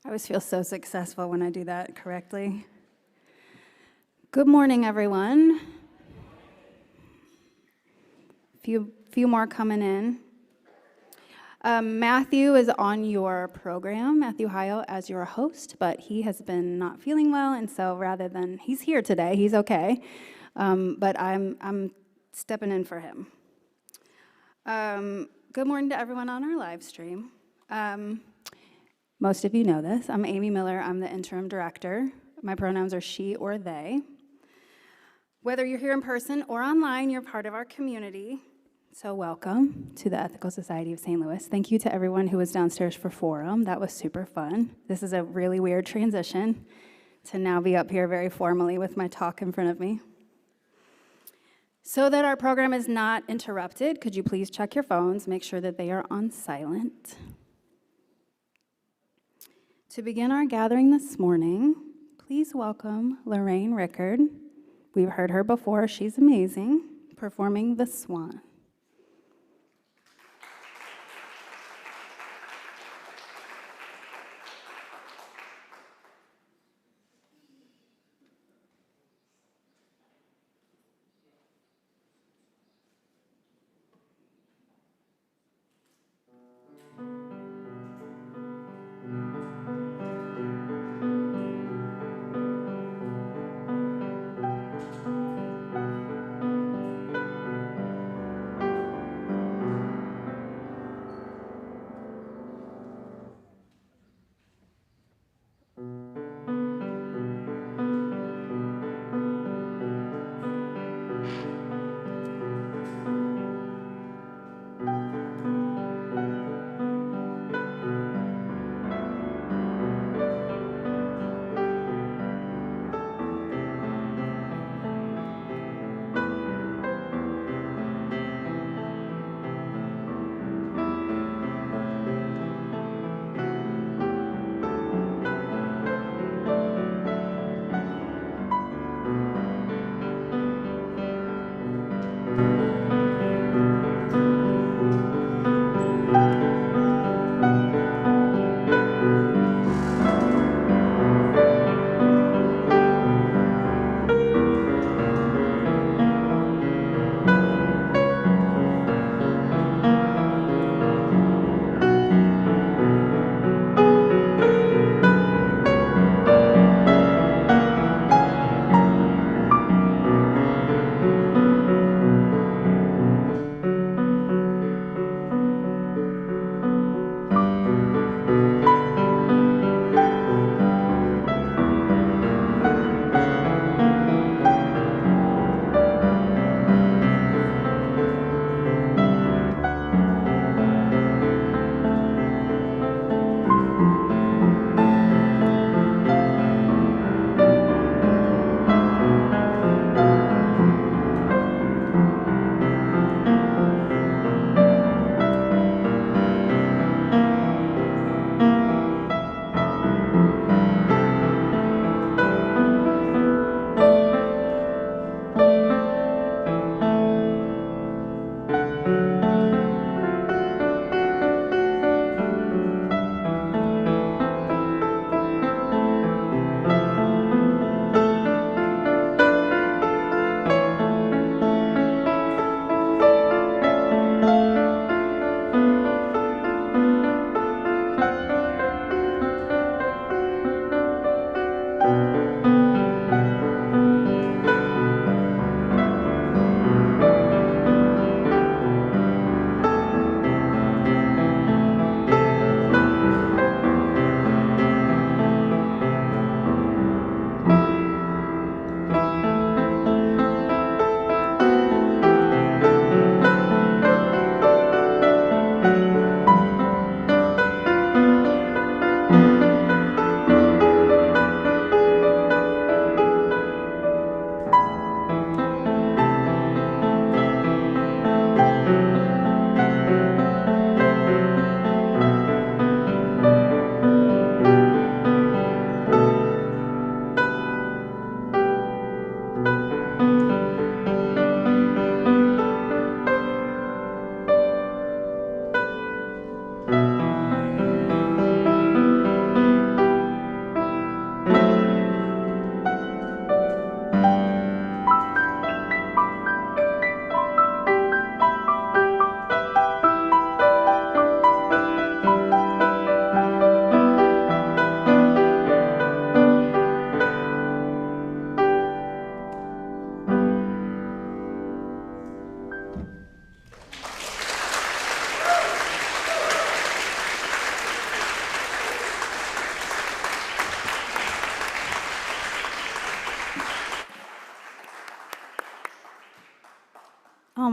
I always feel so successful when I do that correctly. Good morning, everyone. Few more coming in. Matthew is on your program, Matthew Heil, as your host, but he has been not feeling well, and so he's here today, he's okay, but I'm stepping in for him. Good morning to everyone on our live stream. Most of you know this. I'm Amy Miller. I'm the interim director. My pronouns are she or they. Whether you're here in person or online, you're part of our community. So welcome to the Ethical Society of St. Louis. Thank you to everyone who was downstairs for Forum. That was super fun. This is a really weird transition to now be up here very formally with my talk in front of me. So that our program is not interrupted, could you please check your phones, make sure that they are on silent. To begin our gathering this morning, please welcome Lorraine Rickard. We've heard her before. She's amazing, performing The Swan.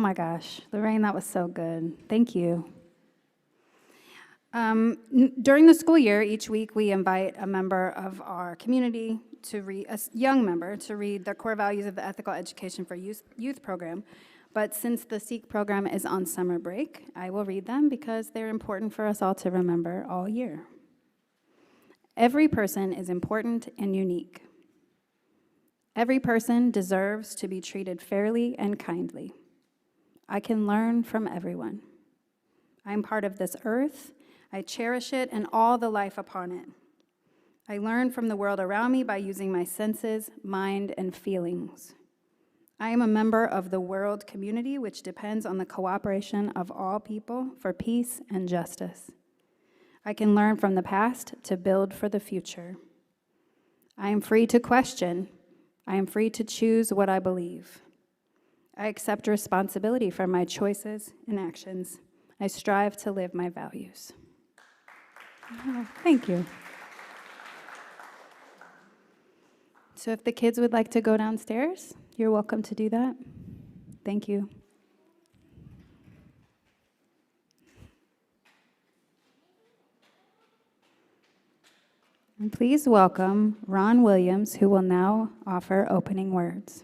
my gosh, Lorraine, that was so good. Thank you. During the school year, each week we invite a member of our community to read, a young member, to read the core values of the Ethical Education for Youth program. But since the SEEK program is on summer break, I will read them because they're important for us all to remember all year. Every person is important and unique. Every person deserves to be treated fairly and kindly. I can learn from everyone. I am part of this earth. I cherish it and all the life upon it. I learn from the world around me by using my senses, mind, and feelings. I am a member of the world community, which depends on the cooperation of all people for peace and justice. I can learn from the past to build for the future. I am free to question. I am free to choose what I believe. I accept responsibility for my choices and actions. I strive to live my values. Oh, thank you. So if the kids would like to go downstairs, you're welcome to do that. Thank you. And please welcome Ron Williams, who will now offer opening words.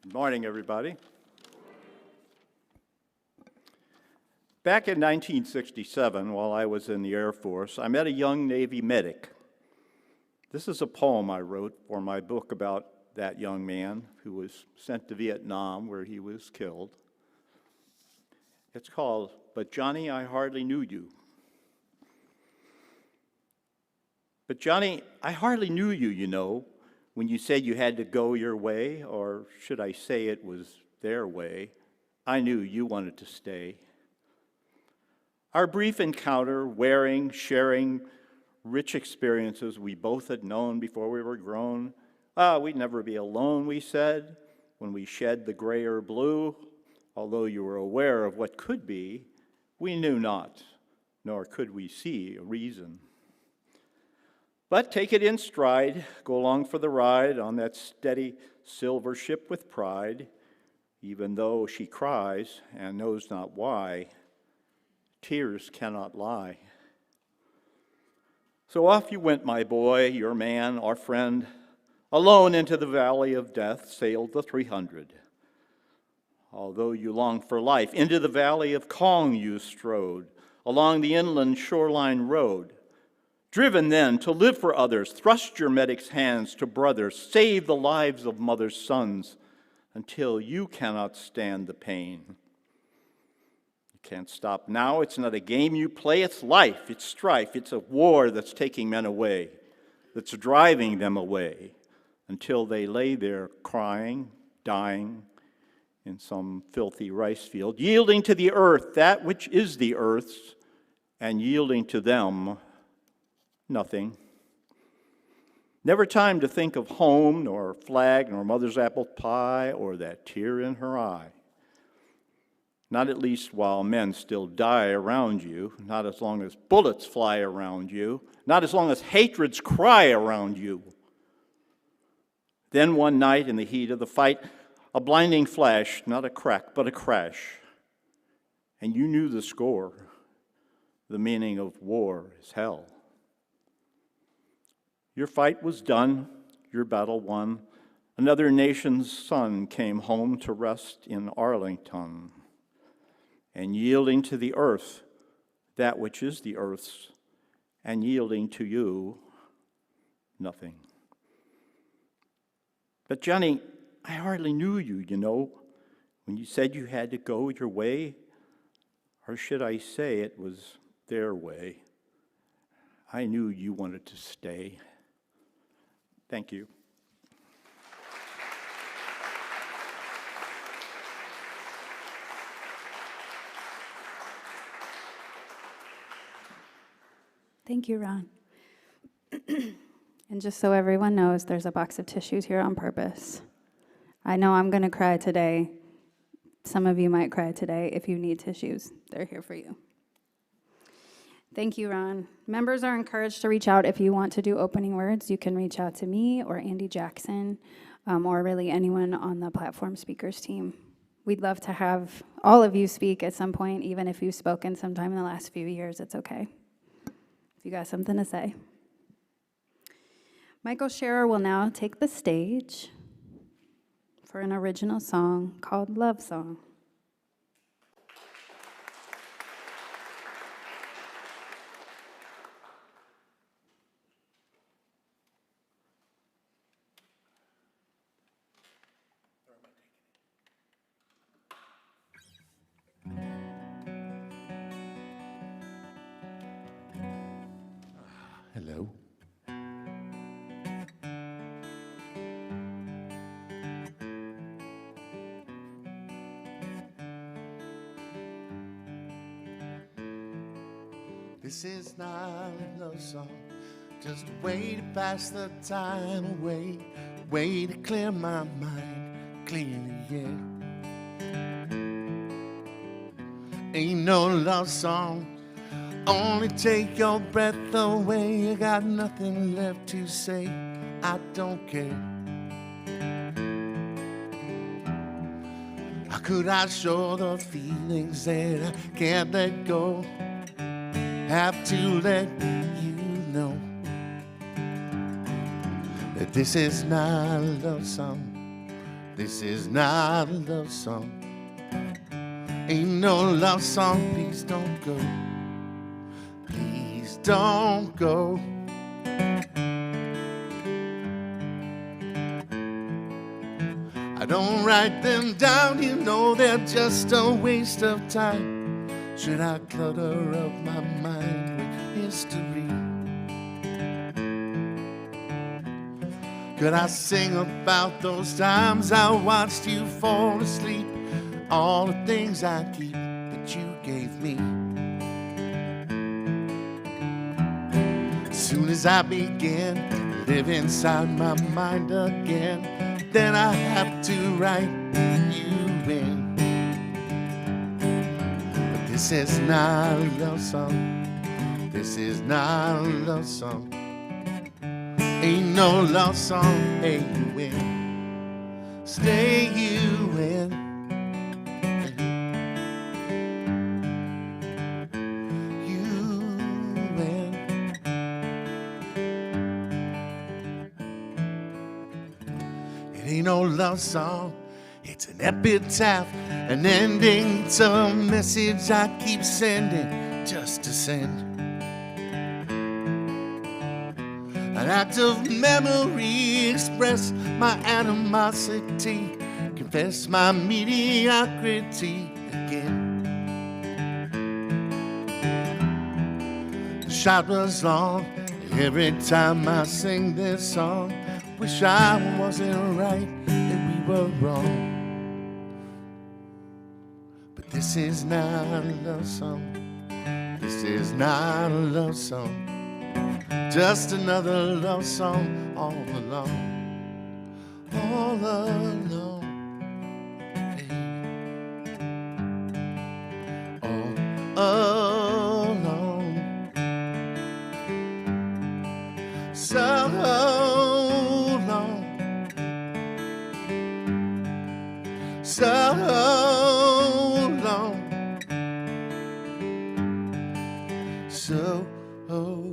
Good morning, everybody. Back in 1967, while I was in the Air Force, I met a young Navy medic. This is a poem I wrote for my book about that young man who was sent to Vietnam, where he was killed. It's called, "But Johnny, I Hardly Knew You." But Johnny, I hardly knew you, you know, when you said you had to go your way, or should I say it was their way. I knew you wanted to stay. Our brief encounter, sharing rich experiences we both had known before we were grown. We'd never be alone, we said, when we shed the gray or blue. Although you were aware of what could be, we knew not, nor could we see a reason. But take it in stride, go along for the ride on that steady silver ship with pride, even though she cries and knows not why. Tears cannot lie. So off you went, my boy, your man, our friend. Alone into the valley of death sailed the 300. Although you longed for life, into the valley of Kong you strode, along the inland shoreline road. Driven then to live for others, thrust your medic's hands to brothers, save the lives of mothers' sons, until you cannot stand the pain. You can't stop now, it's not a game you play, it's life, it's strife, it's a war that's taking men away, that's driving them away, until they lay there crying, dying, in some filthy rice field, yielding to the earth that which is the earth's, and yielding to them nothing. Never time to think of home, nor flag, nor mother's apple pie, or that tear in her eye. Not at least while men still die around you, not as long as bullets fly around you, not as long as hatreds cry around you. Then one night in the heat of the fight, a blinding flash, not a crack, but a crash. And you knew the score. The meaning of war is hell. Your fight was done, your battle won. Another nation's son came home to rest in Arlington. And yielding to the earth, that which is the earth's, and yielding to you, nothing. But Johnny, I hardly knew you, you know, when you said you had to go your way, or should I say it was their way. I knew you wanted to stay. Thank you. Thank you, Ron. And just so everyone knows, there's a box of tissues here on purpose. I know I'm going to cry today. Some of you might cry today. If you need tissues, they're here for you. Thank you, Ron. Members are encouraged to reach out if you want to do opening words. You can reach out to me or Andy Jackson, or really anyone on the platform speakers team. We'd love to have all of you speak at some point, even if you've spoken sometime in the last few years, it's okay. If you got something to say. Michael Scherer will now take the stage for an original song called Love Song. Hello. This is not a love song, just a way to pass the time away, a way to clear my mind clearly, yeah. Ain't no love song, only take your breath away. I got nothing left to say, I don't care. How could I show the feelings that I can't let go? Have to let you know that this is not a love song. This is not a love song. Ain't no love song, please don't go. Please don't go. I don't write them down, you know they're just a waste of time. Should I clutter up my mind with history? Could I sing about those times I watched you fall asleep? All the things I keep that you gave me. As soon as I begin to live inside my mind again, then I have to write you in. But this is not a love song. This is not a love song. Ain't no love song, hey you win. Stay you win. You win. It ain't no love song, it's an epitaph, an ending to a message I keep sending just to send. An act of memory, express my animosity, confess my mediocrity again. The shot was long, every time I sing this song, wish I wasn't right and we were wrong. But this is not a love song. This is not a love song. Just another love song all along, all along, all along. So long, so long, so long.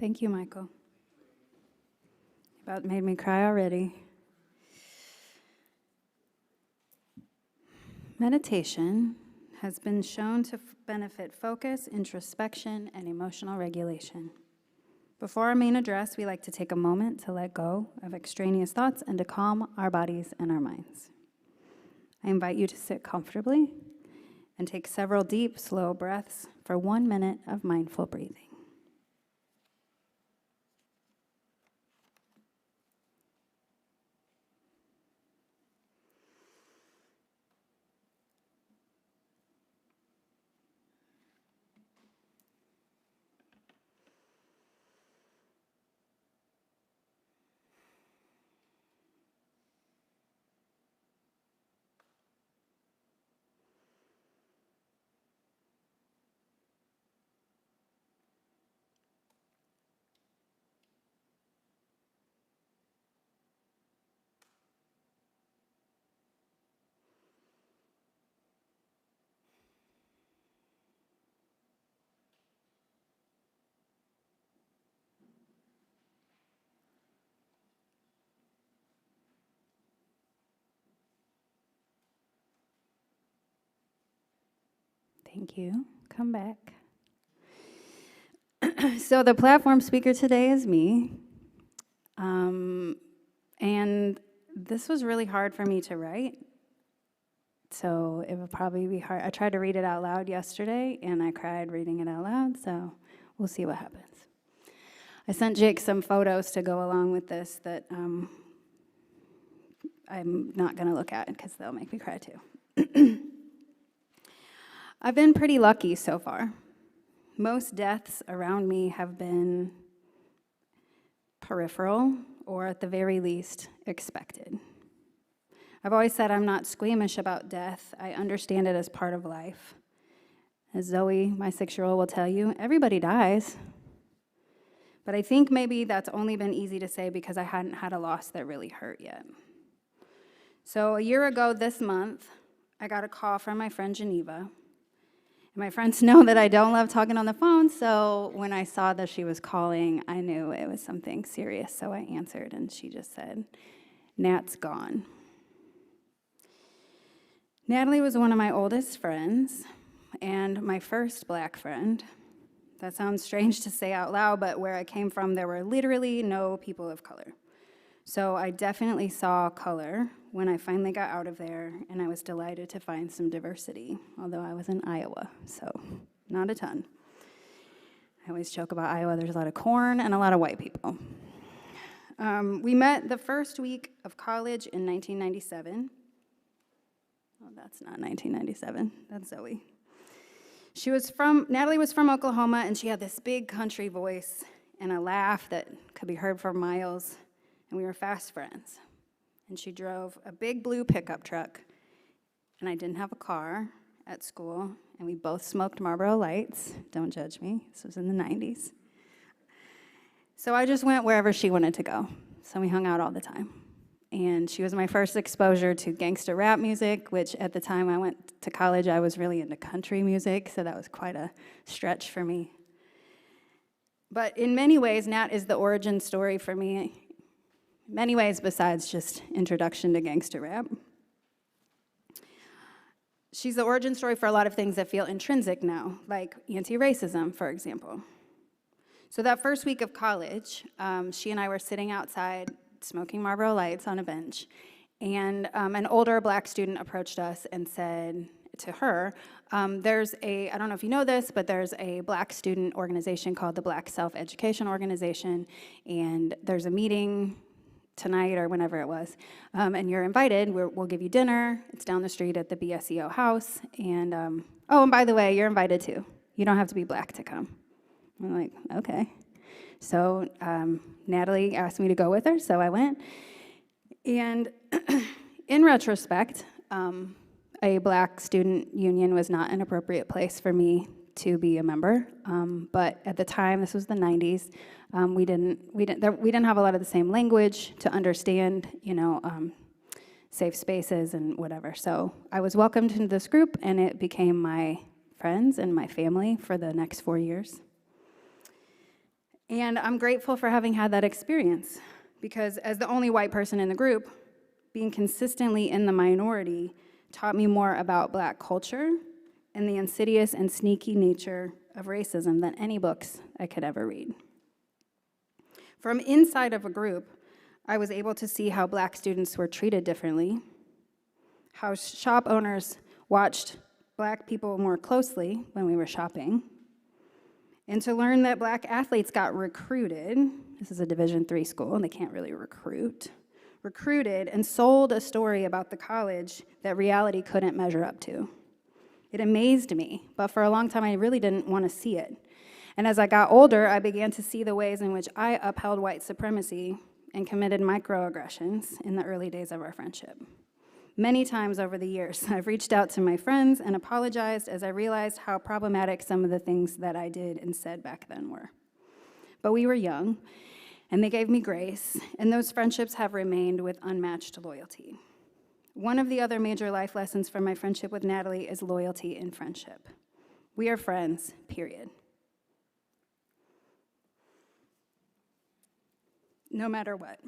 Thank you, Michael. About made me cry already. Meditation has been shown to benefit focus, introspection, and emotional regulation. Before our main address, we like to take a moment to let go of extraneous thoughts and to calm our bodies and our minds. I invite you to sit comfortably and take several deep, slow breaths for 1 minute of mindful breathing. Thank you. Come back. So the platform speaker today is me. And this was really hard for me to write. So it would probably be hard. I tried to read it out loud yesterday, and I cried reading it out loud, so we'll see what happens. I sent Jake some photos to go along with this that I'm not going to look at because they'll make me cry too. I've been pretty lucky so far. Most deaths around me have been peripheral, or at the very least, expected. I've always said I'm not squeamish about death. I understand it as part of life. As Zoe, my 6-year-old, will tell you, everybody dies. But I think maybe that's only been easy to say because I hadn't had a loss that really hurt yet. So a year ago this month, I got a call from my friend Geneva. My friends know that I don't love talking on the phone, so when I saw that she was calling, I knew it was something serious, so I answered, and she just said, "Nat's gone." Natalie was one of my oldest friends, and my first black friend. That sounds strange to say out loud, but where I came from, there were literally no people of color. So I definitely saw color when I finally got out of there, and I was delighted to find some diversity, although I was in Iowa, so not a ton. I always joke about Iowa, there's a lot of corn and a lot of white people. We met the first week of college in 1997. Oh, that's not 1997, that's Zoe. Natalie was from Oklahoma, and she had this big country voice and a laugh that could be heard for miles. And we were fast friends. And she drove a big blue pickup truck, and I didn't have a car at school, and we both smoked Marlboro Lights. Don't judge me, this was in the 90s. So I just went wherever she wanted to go. So we hung out all the time. And she was my first exposure to gangsta rap music, which at the time I went to college, I was really into country music, so that was quite a stretch for me. But in many ways, Nat is the origin story for me. Many ways besides just introduction to gangster rap. She's the origin story for a lot of things that feel intrinsic now, like anti-racism, for example. So that first week of college, she and I were sitting outside smoking Marlboro Lights on a bench, and an older black student approached us and said to her, I don't know if you know this, but there's a black student organization called the Black Self-Education Organization, and there's a meeting tonight or whenever it was, and you're invited. We'll give you dinner. It's down the street at the BSEO house. And and by the way, you're invited too. You don't have to be black to come. I'm like, okay. So Natalie asked me to go with her, so I went. And in retrospect, a black student union was not an appropriate place for me to be a member. But at the time, this was the 90s, we didn't have a lot of the same language to understand, safe spaces and whatever. So I was welcomed into this group, and it became my friends and my family for the next 4 years. And I'm grateful for having had that experience, because as the only white person in the group, being consistently in the minority taught me more about black culture and the insidious and sneaky nature of racism than any books I could ever read. From inside of a group, I was able to see how black students were treated differently, how shop owners watched black people more closely when we were shopping, and to learn that black athletes got recruited. This is a Division III school, and they can't really recruited and sold a story about the college that reality couldn't measure up to. It amazed me, but for a long time I really didn't want to see it. And as I got older, I began to see the ways in which I upheld white supremacy and committed microaggressions in the early days of our friendship. Many times over the years, I've reached out to my friends and apologized as I realized how problematic some of the things that I did and said back then were. But we were young, and they gave me grace, and those friendships have remained with unmatched loyalty. One of the other major life lessons from my friendship with Natalie is loyalty in friendship. We are friends, period. No matter what.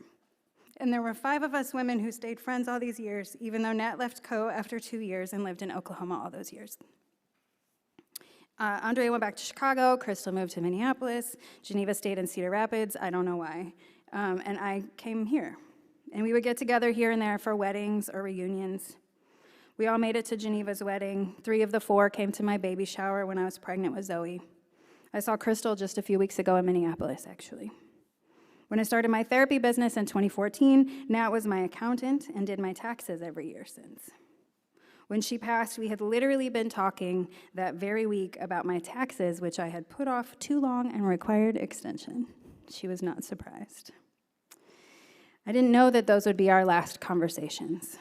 And there were 5 of us women who stayed friends all these years, even though Nat left Co after 2 years and lived in Oklahoma all those years. Andre went back to Chicago, Crystal moved to Minneapolis, Geneva stayed in Cedar Rapids, I don't know why, and I came here. And we would get together here and there for weddings or reunions. We all made it to Geneva's wedding. 3 of the 4 came to my baby shower when I was pregnant with Zoe. I saw Crystal just a few weeks ago in Minneapolis, actually. When I started my therapy business in 2014, Nat was my accountant and did my taxes every year since. When she passed, we had literally been talking that very week about my taxes, which I had put off too long and required extension. She was not surprised. I didn't know that those would be our last conversations.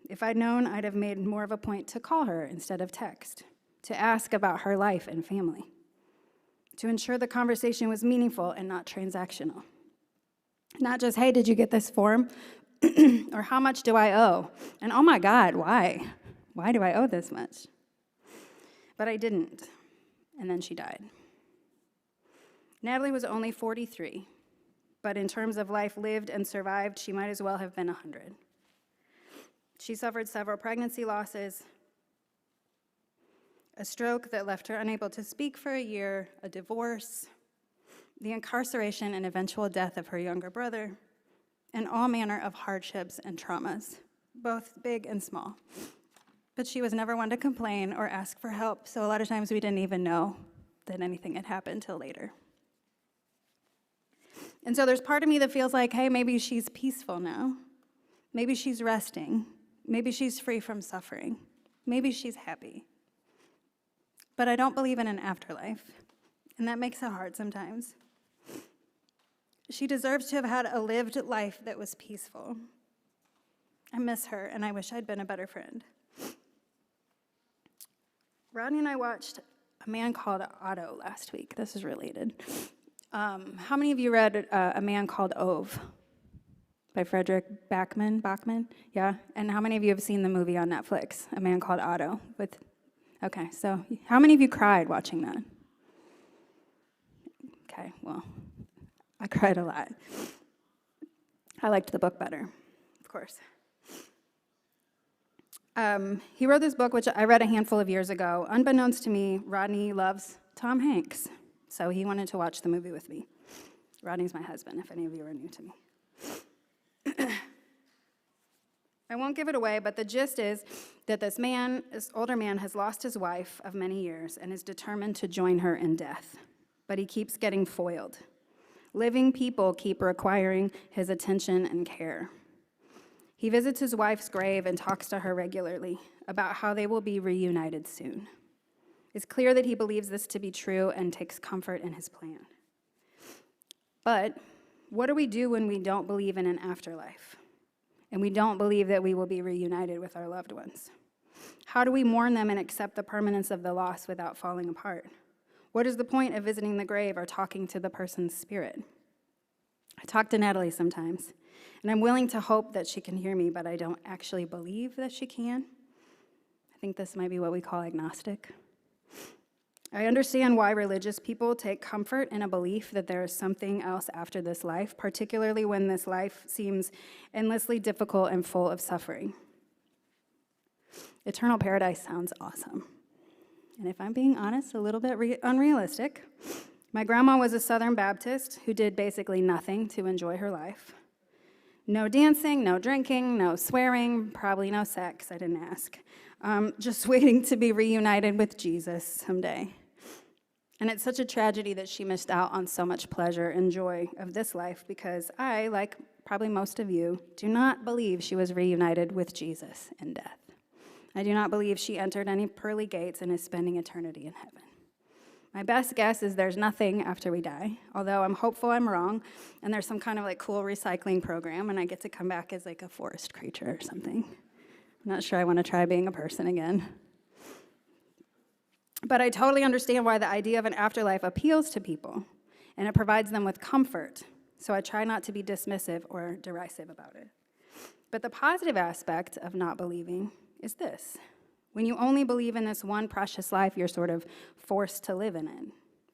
If I'd known, I'd have made more of a point to call her instead of text, to ask about her life and family, to ensure the conversation was meaningful and not transactional. Not just, hey, did you get this form? Or how much do I owe? And oh my God, why? Why do I owe this much? But I didn't, and then she died. Natalie was only 43, but in terms of life lived and survived, she might as well have been 100. She suffered several pregnancy losses, a stroke that left her unable to speak for a year, a divorce, the incarceration and eventual death of her younger brother, and all manner of hardships and traumas, both big and small. But she was never one to complain or ask for help, so a lot of times we didn't even know that anything had happened till later. And so there's part of me that feels like, hey, maybe she's peaceful now. Maybe she's resting. Maybe she's free from suffering. Maybe she's happy. But I don't believe in an afterlife, and that makes it hard sometimes. She deserves to have had a lived life that was peaceful. I miss her, and I wish I'd been a better friend. Rodney and I watched A Man Called Otto last week. This is related. How many of you read A Man Called Ove by Frederick Bachman? Yeah? And how many of you have seen the movie on Netflix, A Man Called Otto? Okay, so how many of you cried watching that? Okay, well, I cried a lot. I liked the book better, of course. He wrote this book, which I read a handful of years ago. Unbeknownst to me, Rodney loves Tom Hanks, so he wanted to watch the movie with me. Rodney's my husband, if any of you are new to me. I won't give it away, but the gist is that this older man, has lost his wife of many years and is determined to join her in death, but he keeps getting foiled. Living people keep requiring his attention and care. He visits his wife's grave and talks to her regularly about how they will be reunited soon. It's clear that he believes this to be true and takes comfort in his plan. But what do we do when we don't believe in an afterlife? And we don't believe that we will be reunited with our loved ones? How do we mourn them and accept the permanence of the loss without falling apart? What is the point of visiting the grave or talking to the person's spirit? I talk to Natalie sometimes, and I'm willing to hope that she can hear me, but I don't actually believe that she can. I think this might be what we call agnostic. I understand why religious people take comfort in a belief that there is something else after this life, particularly when this life seems endlessly difficult and full of suffering. Eternal paradise sounds awesome. And if I'm being honest, a little bit unrealistic. My grandma was a Southern Baptist who did basically nothing to enjoy her life. No dancing, no drinking, no swearing, probably no sex, I didn't ask. Just waiting to be reunited with Jesus someday. And it's such a tragedy that she missed out on so much pleasure and joy of this life because I, like probably most of you, do not believe she was reunited with Jesus in death. I do not believe she entered any pearly gates and is spending eternity in heaven. My best guess is there's nothing after we die, although I'm hopeful I'm wrong, and there's some kind of like cool recycling program, and I get to come back as like a forest creature or something. I'm not sure I want to try being a person again. But I totally understand why the idea of an afterlife appeals to people, and it provides them with comfort, so I try not to be dismissive or derisive about it. But the positive aspect of not believing is this. When you only believe in this one precious life, you're sort of forced to live in it.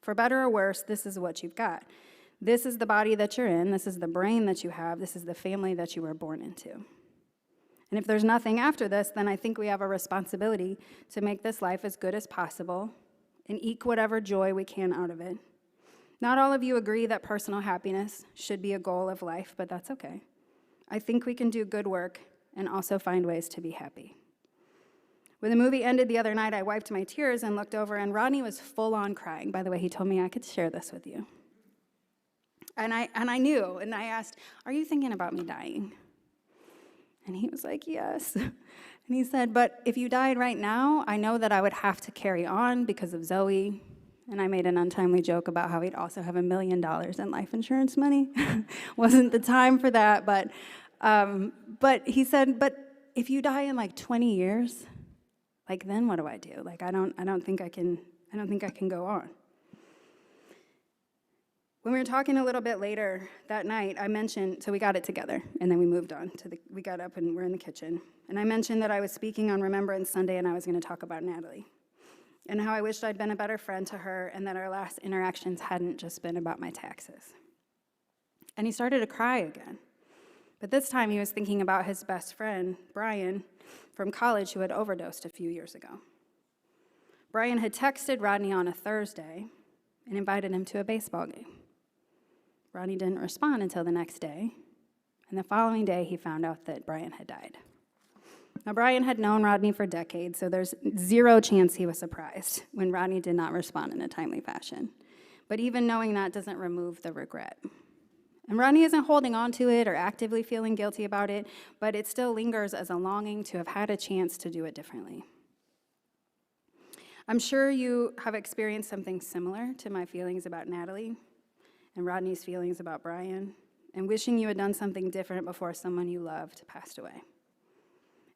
For better or worse, this is what you've got. This is the body that you're in. This is the brain that you have. This is the family that you were born into. And if there's nothing after this, then I think we have a responsibility to make this life as good as possible and eke whatever joy we can out of it. Not all of you agree that personal happiness should be a goal of life, but that's okay. I think we can do good work and also find ways to be happy. When the movie ended the other night, I wiped my tears and looked over, and Rodney was full on crying. By the way, he told me I could share this with you. And I knew, and I asked, "Are you thinking about me dying?" And he was like, "Yes." And he said, "But if you died right now, I know that I would have to carry on because of Zoe." And I made an untimely joke about how he'd also have $1 million in life insurance money. Wasn't the time for that, but he said, "But if you die in like 20 years, like then what do I do? Like I don't think I can go on." When we were talking a little bit later that night, I mentioned, so we got it together, and then we moved on we got up and we're in the kitchen. And I mentioned that I was speaking on Remembrance Sunday and I was going to talk about Natalie, and how I wished I'd been a better friend to her and that our last interactions hadn't just been about my taxes. And he started to cry again. But this time he was thinking about his best friend, Brian, from college, who had overdosed a few years ago. Brian had texted Rodney on a Thursday and invited him to a baseball game. Rodney didn't respond until the next day, and the following day he found out that Brian had died. Now, Brian had known Rodney for decades, so there's zero chance he was surprised when Rodney did not respond in a timely fashion. But even knowing that doesn't remove the regret. And Rodney isn't holding on to it or actively feeling guilty about it, but it still lingers as a longing to have had a chance to do it differently. I'm sure you have experienced something similar to my feelings about Natalie and Rodney's feelings about Brian, and wishing you had done something different before someone you loved passed away.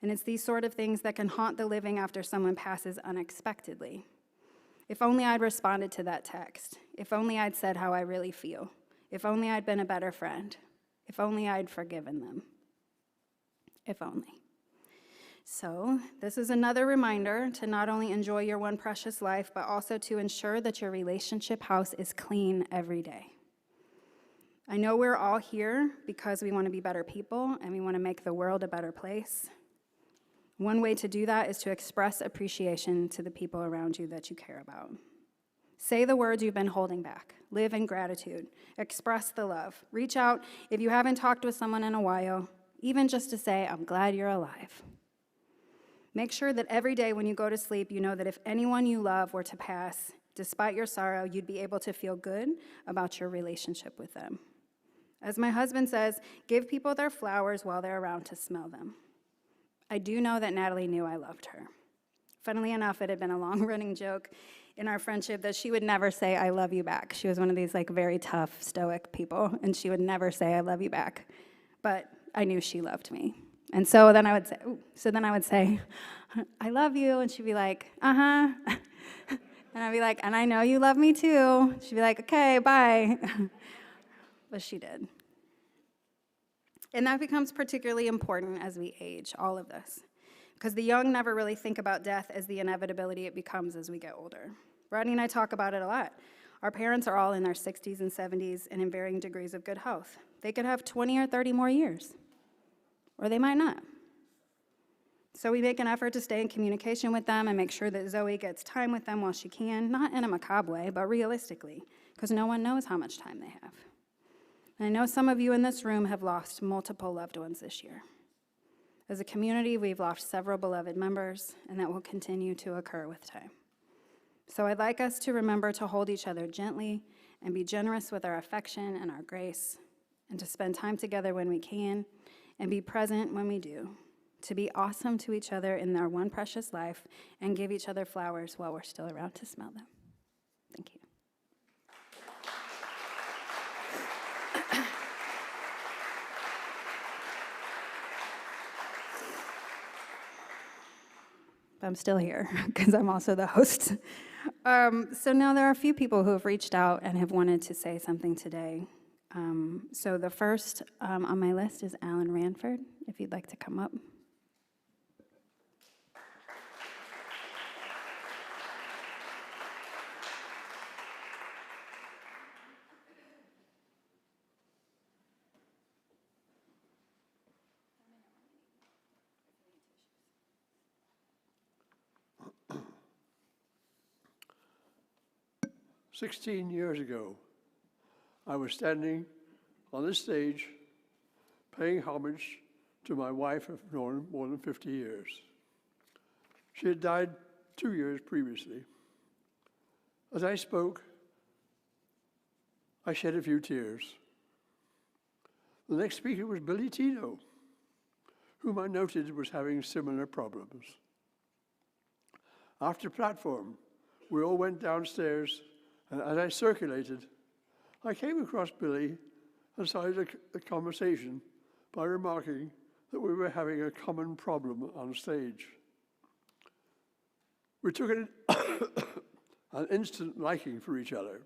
And it's these sort of things that can haunt the living after someone passes unexpectedly. If only I'd responded to that text. If only I'd said how I really feel. If only I'd been a better friend. If only I'd forgiven them. If only. So, this is another reminder to not only enjoy your one precious life, but also to ensure that your relationship house is clean every day. I know we're all here because we want to be better people and we want to make the world a better place. One way to do that is to express appreciation to the people around you that you care about. Say the words you've been holding back. Live in gratitude. Express the love. Reach out if you haven't talked with someone in a while, even just to say, "I'm glad you're alive." Make sure that every day when you go to sleep, you know that if anyone you love were to pass, despite your sorrow, you'd be able to feel good about your relationship with them. As my husband says, give people their flowers while they're around to smell them. I do know that Natalie knew I loved her. Funnily enough, it had been a long-running joke in our friendship that she would never say, "I love you back." She was one of these very tough, stoic people, and she would never say, "I love you back." But I knew she loved me. And so then I would say, "I love you," and she'd be like, "Uh-huh." And I'd be like, "And I know you love me too." She'd be like, "Okay, bye." But she did. And that becomes particularly important as we age, all of this, because the young never really think about death as the inevitability it becomes as we get older. Rodney and I talk about it a lot. Our parents are all in their 60s and 70s and in varying degrees of good health. They could have 20 or 30 more years, or they might not. So we make an effort to stay in communication with them and make sure that Zoe gets time with them while she can, not in a macabre way, but realistically, because no one knows how much time they have. And I know some of you in this room have lost multiple loved ones this year. As a community, we've lost several beloved members, and that will continue to occur with time. So I'd like us to remember to hold each other gently and be generous with our affection and our grace, and to spend time together when we can, and be present when we do, to be awesome to each other in our one precious life, and give each other flowers while we're still around to smell them. Thank you. I'm still here because I'm also the host. So now there are a few people who have reached out and have wanted to say something today. So the first on my list is Alan Ranford, if you'd like to come up. 16 years ago, I was standing on this stage paying homage to my wife I've known more than 50 years. She had died 2 years previously. As I spoke, I shed a few tears. The next speaker was Billy Tino, whom I noted was having similar problems. After platform, we all went downstairs, and as I circulated, I came across Billy and started a conversation by remarking that we were having a common problem on stage. We took an instant liking for each other,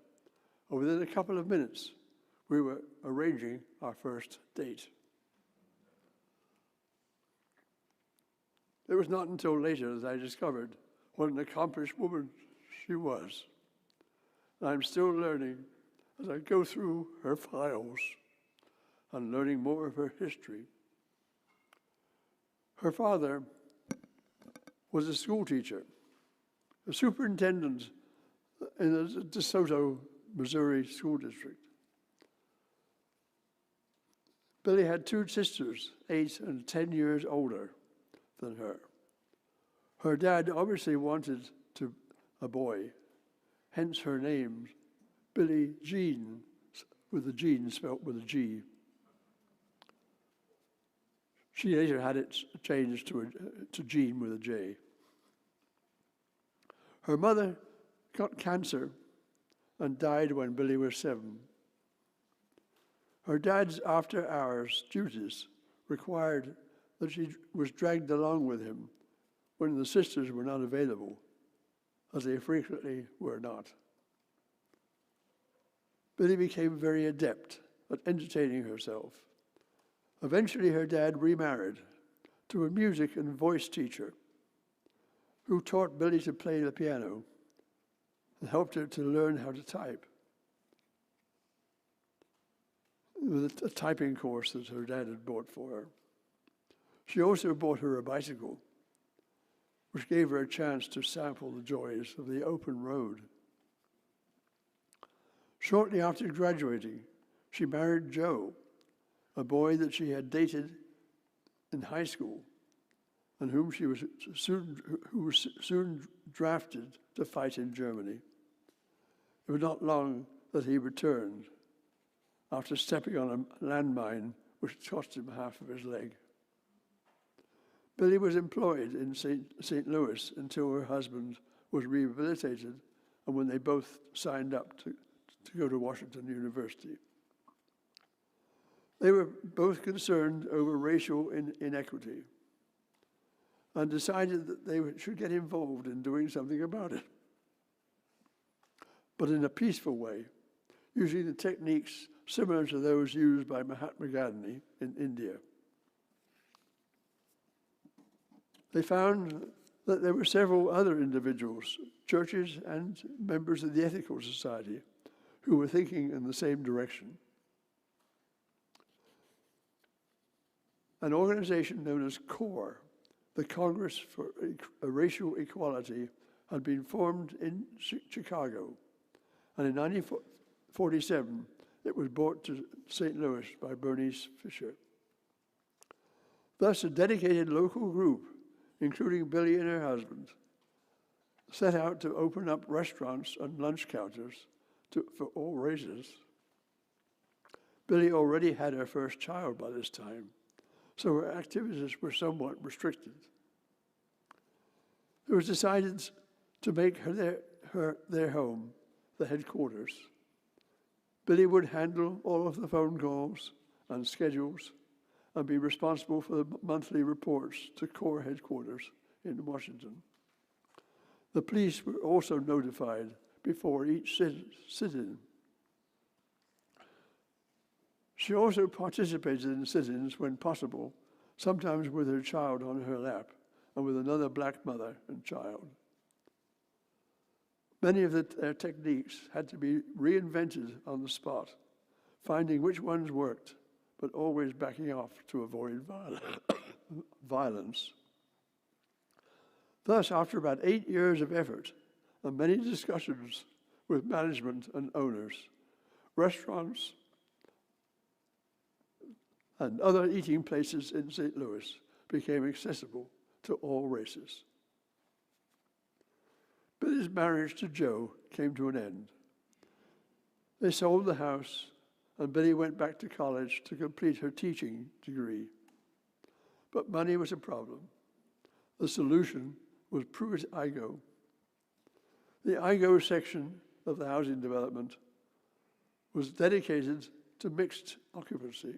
and within a couple of minutes, we were arranging our first date. It was not until later that I discovered what an accomplished woman she was. And I'm still learning as I go through her files and learning more of her history. Her father was a school teacher, a superintendent in the DeSoto, Missouri school district. Billy had two sisters, 8 and 10 years older than her. Her dad obviously wanted a boy, hence her name, Billie Jean, with the Jean spelt with a G. She later had it changed to Jean with a J. Her mother got cancer and died when Billy was 7. Her dad's after-hours duties required that she was dragged along with him when the sisters were not available, as they frequently were not. Billy became very adept at entertaining herself. Eventually, her dad remarried to a music and voice teacher who taught Billy to play the piano and helped her to learn how to type. With a typing course that her dad had bought for her. She also bought her a bicycle, which gave her a chance to sample the joys of the open road. Shortly after graduating, she married Joe, a boy that she had dated in high school and who was soon drafted to fight in Germany. It was not long that he returned after stepping on a landmine which cost him half of his leg. Billy was employed in St. Louis until her husband was rehabilitated and when they both signed up to go to Washington University. They were both concerned over racial inequity and decided that they should get involved in doing something about it, but in a peaceful way, using the techniques similar to those used by Mahatma Gandhi in India. They found that there were several other individuals, churches and members of the Ethical Society, who were thinking in the same direction. An organization known as CORE, the Congress for Racial Equality, had been formed in Chicago, and in 1947, it was brought to St. Louis by Bernice Fisher. Thus, a dedicated local group, including Billy and her husband, set out to open up restaurants and lunch counters for all races. Billy already had her first child by this time, so her activities were somewhat restricted. It was decided to make their home the headquarters. Billy would handle all of the phone calls and schedules and be responsible for the monthly reports to CORE headquarters in Washington. The police were also notified before each sit-in. She also participated in sit-ins when possible, sometimes with her child on her lap and with another black mother and child. Many of their techniques had to be reinvented on the spot, finding which ones worked, but always backing off to avoid violence. Thus, after about 8 years of effort and many discussions with management and owners. Restaurants and other eating places in St. Louis became accessible to all races. Billy's marriage to Joe came to an end. They sold the house, and Billy went back to college to complete her teaching degree. But money was a problem. The solution was Pruitt Igoe. The Igoe section of the housing development was dedicated to mixed occupancy.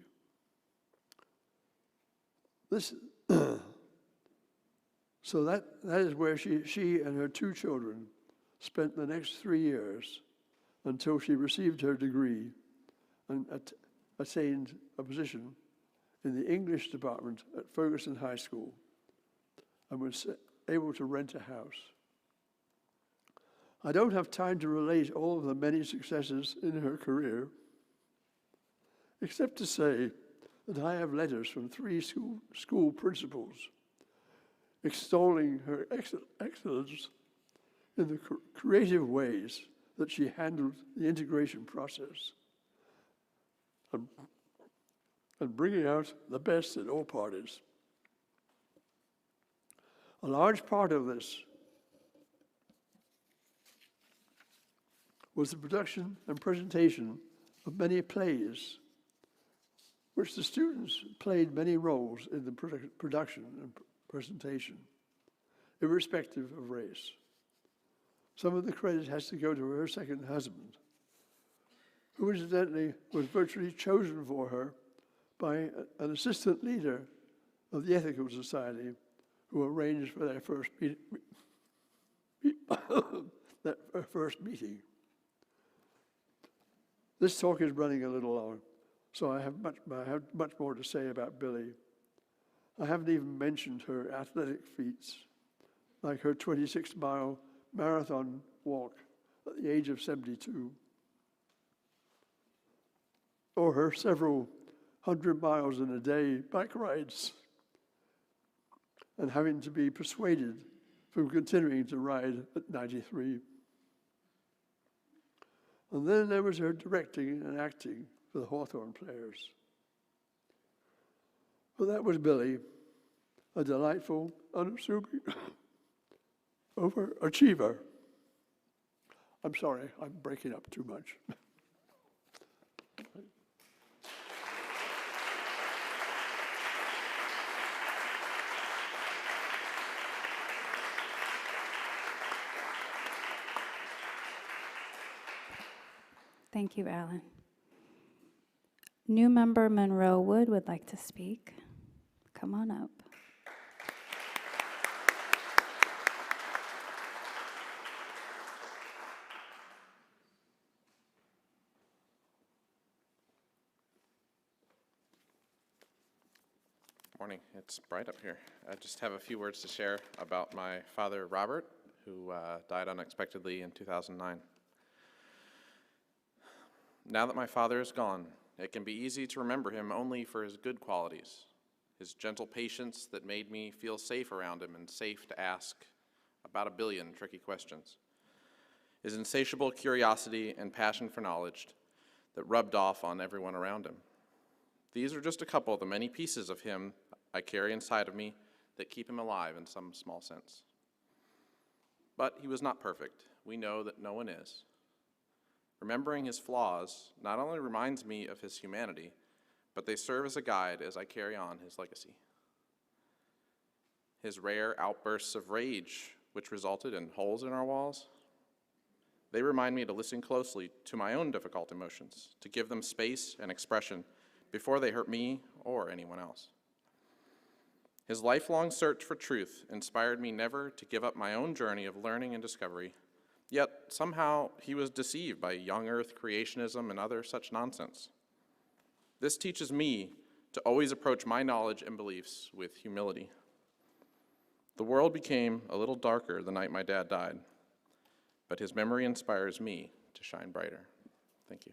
So that is where she and her 2 children spent the next 3 years until she received her degree and attained a position in the English department at Ferguson High School and was able to rent a house. I don't have time to relate all of the many successes in her career, except to say that I have letters from 3 school principals extolling her excellence in the creative ways that she handled the integration process and bringing out the best in all parties. A large part of this was the production and presentation of many plays, which the students played many roles in the production and presentation, irrespective of race. Some of the credit has to go to her second husband, who incidentally was virtually chosen for her by an assistant leader of the Ethical Society who arranged for their first meeting. This talk is running a little long, so I have much more to say about Billy. I haven't even mentioned her athletic feats, like her 26-mile marathon walk at the age of 72, or her several 100 miles in a day bike rides, and having to be persuaded from continuing to ride at 93. And then there was her directing and acting for the Hawthorne Players. But that was Billy, a delightful, unassuming overachiever. I'm sorry, I'm breaking up too much. Thank you, Alan. New member Monroe Wood would like to speak. Come on up. Morning. It's bright up here. I just have a few words to share about my father, Robert, who died unexpectedly in 2009. Now that my father is gone, it can be easy to remember him only for his good qualities, his gentle patience that made me feel safe around him and safe to ask about 1 billion tricky questions, his insatiable curiosity and passion for knowledge that rubbed off on everyone around him. These are just a couple of the many pieces of him I carry inside of me that keep him alive in some small sense. But he was not perfect. We know that no one is. Remembering his flaws not only reminds me of his humanity, but they serve as a guide as I carry on his legacy. His rare outbursts of rage, which resulted in holes in our walls, they remind me to listen closely to my own difficult emotions, to give them space and expression before they hurt me or anyone else. His lifelong search for truth inspired me never to give up my own journey of learning and discovery. Yet, somehow, he was deceived by young earth creationism and other such nonsense. This teaches me to always approach my knowledge and beliefs with humility. The world became a little darker the night my dad died, but his memory inspires me to shine brighter. Thank you.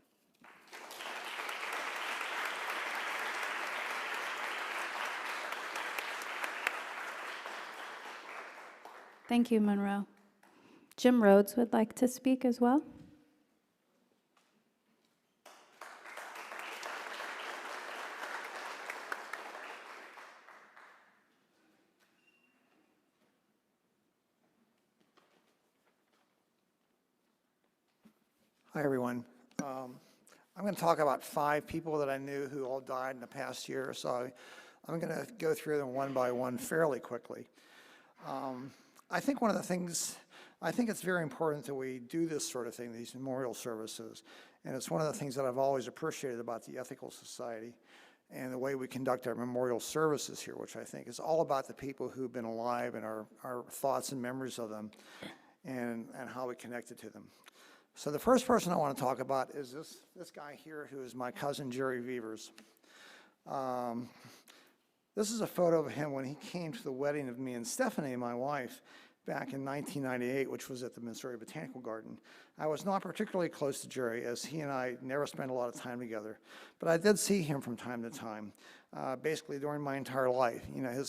Thank you, Monroe. Jim Rhodes would like to speak as well. Hi, everyone. I'm going to talk about 5 people that I knew who all died in the past year, so I'm going to go through them one by one fairly quickly. I think one of the things, I think it's very important that we do this sort of thing, these memorial services, and it's one of the things that I've always appreciated about the Ethical Society and the way we conduct our memorial services here, which I think is all about the people who've been alive and our thoughts and memories of them and how we connected to them. So the first person I want to talk about is this guy here, who is my cousin, Jerry Vevers. This is a photo of him when he came to the wedding of me and Stephanie, my wife, back in 1998, which was at the Missouri Botanical Garden. I was not particularly close to Jerry, as he and I never spent a lot of time together, but I did see him from time to time, basically during my entire life. You know,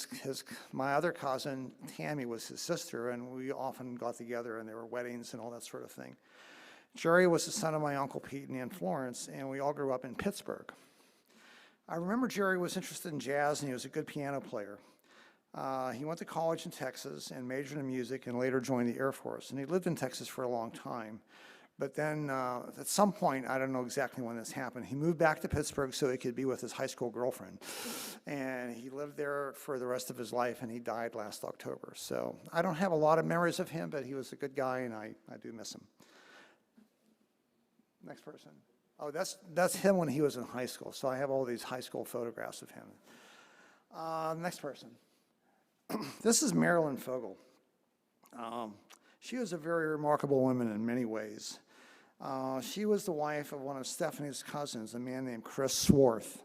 my other cousin, Tammy, was his sister, and we often got together, and there were weddings and all that sort of thing. Jerry was the son of my Uncle Pete and Aunt Florence, and we all grew up in Pittsburgh. I remember Jerry was interested in jazz, and he was a good piano player. He went to college in Texas and majored in music and later joined the Air Force. And he lived in Texas for a long time. But then at some point, I don't know exactly when this happened, he moved back to Pittsburgh so he could be with his high school girlfriend. And he lived there for the rest of his life, and he died last October. So I don't have a lot of memories of him, but he was a good guy, and I do miss him. Next person. Oh, that's him when he was in high school. So I have all these high school photographs of him. Next person. This is Marilyn Fogel. She was a very remarkable woman in many ways. She was the wife of one of Stephanie's cousins, a man named Chris Swarth.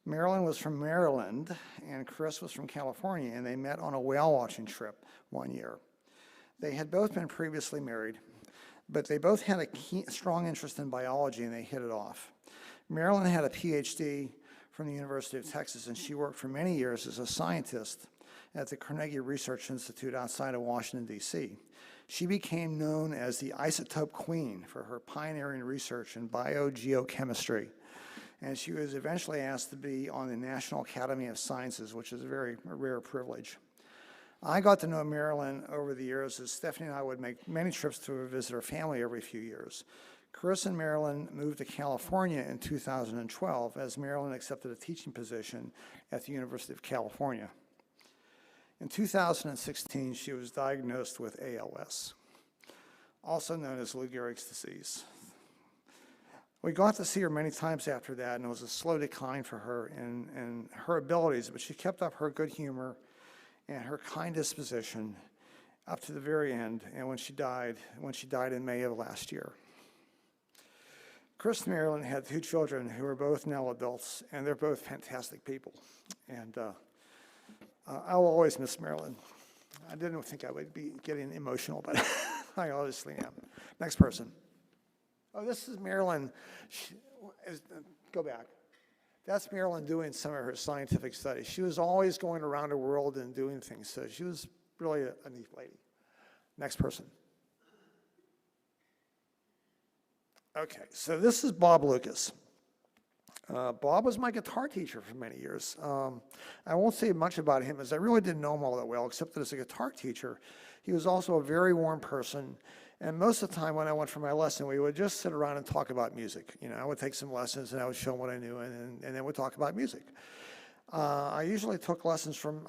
Marilyn was from Maryland, and Chris was from California, and they met on a whale watching trip one year. They had both been previously married, but they both had a strong interest in biology, and they hit it off. Marilyn had a PhD from the University of Texas, and she worked for many years as a scientist at the Carnegie Research Institute outside of Washington, D.C. She became known as the isotope queen for her pioneering research in biogeochemistry, and she was eventually asked to be on the National Academy of Sciences, which is a very rare privilege. I got to know Marilyn over the years as Stephanie and I would make many trips to visit her family every few years. Chris and Marilyn moved to California in 2012 as Marilyn accepted a teaching position at the University of California. In 2016, she was diagnosed with ALS, also known as Lou Gehrig's disease. We got to see her many times after that, and it was a slow decline for her in her abilities, but she kept up her good humor and her kind disposition up to the very end, and when she died in May of last year. Chris and Marilyn had 2 children who are both now adults, and they're both fantastic people. And I will always miss Marilyn. I didn't think I would be getting emotional, but I obviously am. Next person. Oh, this is Marilyn. Go back. That's Marilyn doing some of her scientific studies. She was always going around the world and doing things, so she was really a neat lady. Next person. Okay, so this is Bob Lucas. Bob was my guitar teacher for many years. I won't say much about him, as I really didn't know him all that well, except that as a guitar teacher, he was also a very warm person. And most of the time when I went for my lesson, we would just sit around and talk about music. You know, I would take some lessons and I would show him what I knew, and then we'd talk about music. I initially took lessons from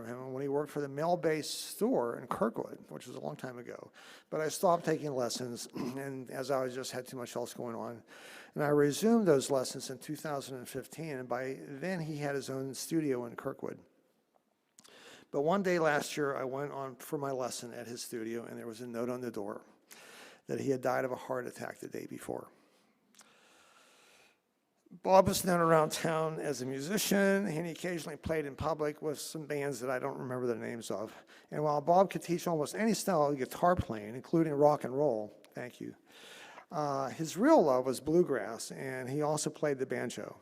him when he worked for the mail-based store in Kirkwood, which was a long time ago. But I stopped taking lessons, and as I just had too much else going on. And I resumed those lessons in 2015, and by then he had his own studio in Kirkwood. But one day last year, I went on for my lesson at his studio, and there was a note on the door that he had died of a heart attack the day before. Bob was known around town as a musician, and he occasionally played in public with some bands that I don't remember the names of. And while Bob could teach almost any style of guitar playing, including rock and roll, thank you, his real love was bluegrass, and he also played the banjo.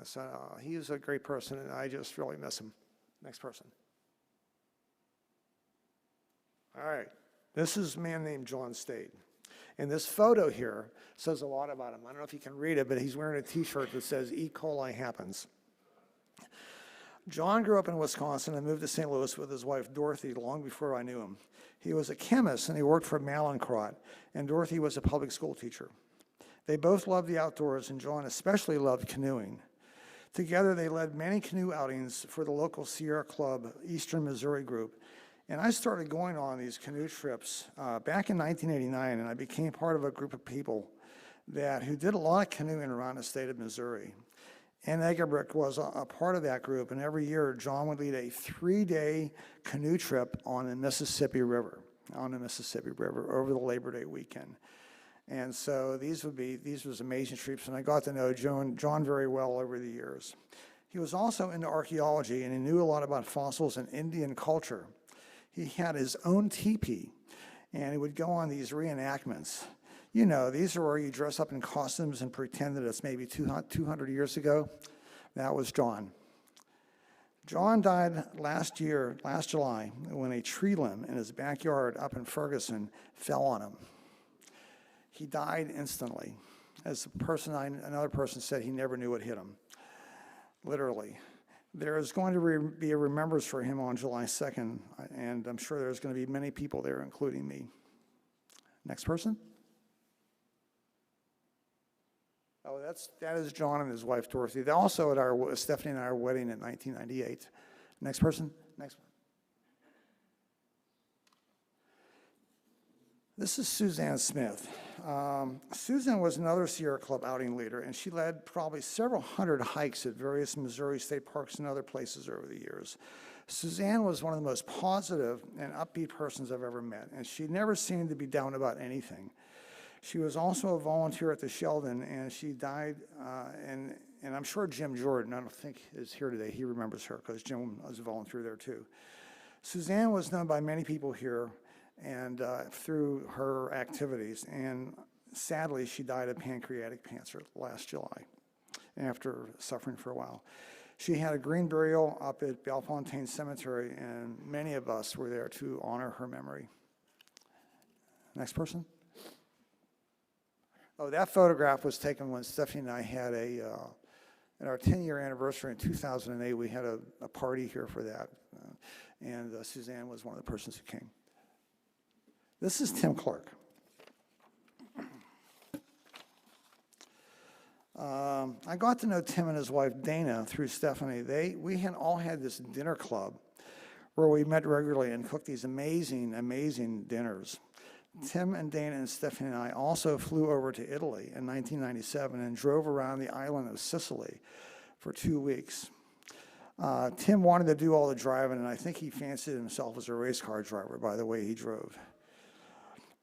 So he was a great person, and I just really miss him. Next person. All right, this is a man named John Stade. And this photo here says a lot about him. I don't know if you can read it, but he's wearing a t-shirt that says E. coli happens. John grew up in Wisconsin and moved to St. Louis with his wife Dorothy long before I knew him. He was a chemist and he worked for Mallinckrodt, and Dorothy was a public school teacher. They both loved the outdoors, and John especially loved canoeing. Together, they led many canoe outings for the local Sierra Club Eastern Missouri group. And I started going on these canoe trips back in 1989, and I became part of a group of people who did a lot of canoeing around the state of Missouri. And Egerbrick was a part of that group, and every year John would lead a 3-day canoe trip on the Mississippi River over the Labor Day weekend. And so these was amazing trips, and I got to know John very well over the years. He was also into archaeology, and he knew a lot about fossils and Indian culture. He had his own teepee, and he would go on these reenactments. You know, these are where you dress up in costumes and pretend that it's maybe 200 years ago. That was John. John died last July, when a tree limb in his backyard up in Ferguson fell on him. He died instantly. As another person said, he never knew what hit him, literally. There is going to be a remembrance for him on July 2nd, and I'm sure there's going to be many people there, including me. Next person. Oh, that is John and his wife, Dorothy. They also at Stephanie and our wedding in 1998. Next person. Next one. This is Suzanne Smith. Susan was another Sierra Club outing leader, and she led probably several hundred hikes at various Missouri state parks and other places over the years. Suzanne was one of the most positive and upbeat persons I've ever met, and she never seemed to be down about anything. She was also a volunteer at the Sheldon, and she died, and I'm sure Jim Jordan, I don't think is here today, he remembers her because Jim was a volunteer there too. Suzanne was known by many people here and through her activities, and sadly she died of pancreatic cancer last July after suffering for a while. She had a green burial up at Bellefontaine Cemetery, and many of us were there to honor her memory. Next person. Oh, that photograph was taken when Stephanie and I had at our 10-year anniversary in 2008, we had a party here for that, and Suzanne was one of the persons who came. This is Tim Clark. I got to know Tim and his wife Dana through Stephanie. We had all had this dinner club where we met regularly and cooked these amazing, amazing dinners. Tim and Dana and Stephanie and I also flew over to Italy in 1997 and drove around the island of Sicily for 2 weeks. Tim wanted to do all the driving, and I think he fancied himself as a race car driver by the way he drove.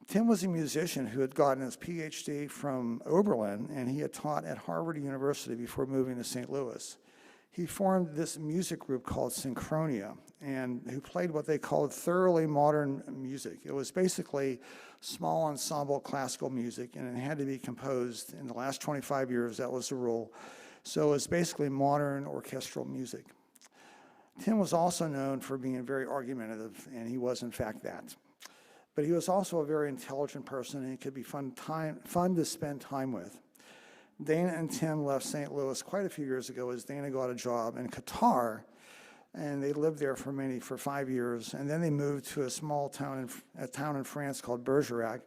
Tim was a musician who had gotten his PhD from Oberlin, and he had taught at Harvard University before moving to St. Louis. He formed this music group called Synchronia, and who played what they called thoroughly modern music. It was basically small ensemble classical music, and it had to be composed in the last 25 years. That was the rule. So it was basically modern orchestral music. Tim was also known for being very argumentative, and he was in fact that. But he was also a very intelligent person, and he could be fun to spend time with. Dana and Tim left St. Louis quite a few years ago as Dana got a job in Qatar, and they lived there for 5 years, and then they moved to a small town in France called Bergerac,